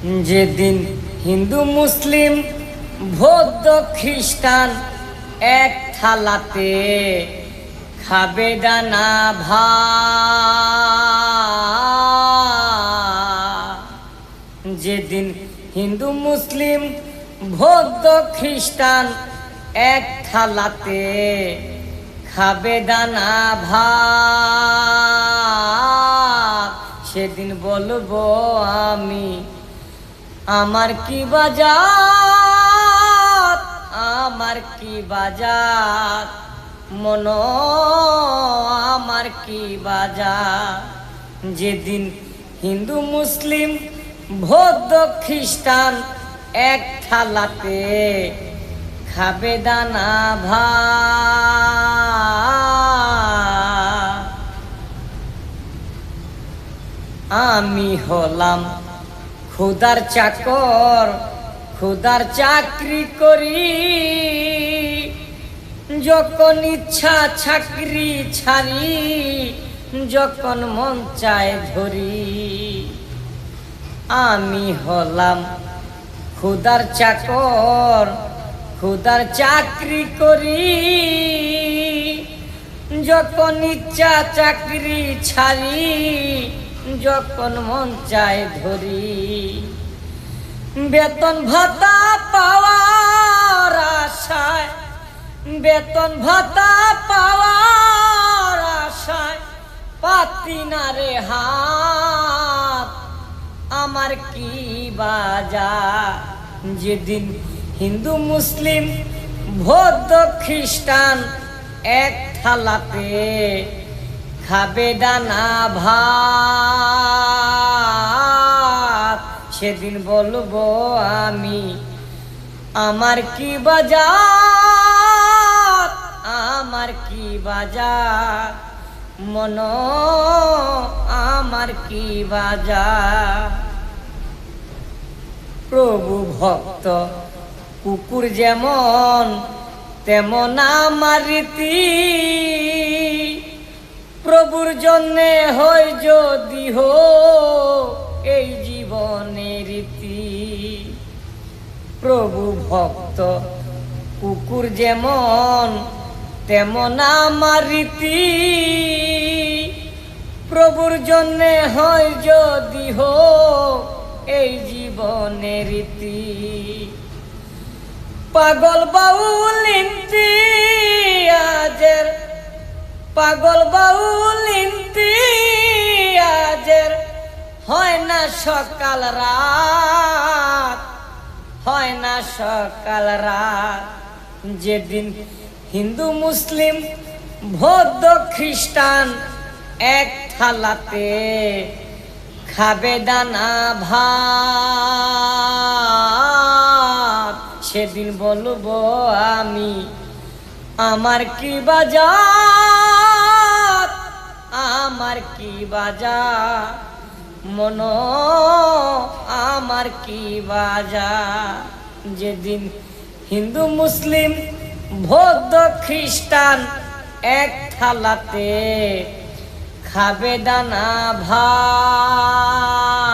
যেদিন হিন্দু মুসলিম বৌদ্ধ খ্রিস্টান এক থালাতে খাবে ডানা ভাত, যেদিন হিন্দু মুসলিম বৌদ্ধ খ্রিস্টান এক থালাতে খাবে ডানা ভাত, সেদিন বলবো আমি আমার কি বাজাত, আমার কি বাজাত মন, আমার কি বাজাত। যেদিন হিন্দু মুসলিম বৌদ্ধ খ্রিস্টান এক থালাতে খাবে দানা ভাত, আমি হলাম খুদার চাকর, খুদার চাকরি করি, যখন ইচ্ছা চাকরি ছাড়ি, যখন মন চায় ধরি। আমি হলাম খুদার চাকর, খুদার চাকরি করি, যখন ইচ্ছা চাকরি ছাড়ি, যখন মন চায় ধরি। বেতন ভাতা পাওয়ার আশায়, বেতন ভাতা পাওয়ার আশায় পাতি না রে হাত, আমার কি বাজার। যেদিন হিন্দু মুসলিম বৌদ্ধ খ্রিস্টান এক থালাতে খাবে ডানা ভাত, সেদিন বলবো আমি আমার কি বাজার, আমার কি বাজার মন, আমার কি বাজার। প্রভু ভক্ত কুকুর যেমন তেমন আমার রীতি, প্রভুর জন্যে হয় যদি হো এই জীবনের রীতি। প্রভু ভক্ত কুকুর যেমন তেমন আমার রীতি, প্রভুর জন্যে হয় যদি হো এই জীবনের রীতি। পাগল বাউল ইমতিয়াজের, পাগল বাউল ইমতিয়াজের হয় না সকাল রাত, হয় না সকাল রাত। যেদিন হিন্দু মুসলিম বৌদ্ধ খ্রিস্টান এক থালাতে খাবে দানা ভাত, সেদিন বলবো আমি আমার কি বাজার, আমার কি বাজার মন, আমার কি বাজার। যেদিন হিন্দু মুসলিম বৌদ্ধ খ্রিস্টান এক থালাতে খাবে দানা ভাত।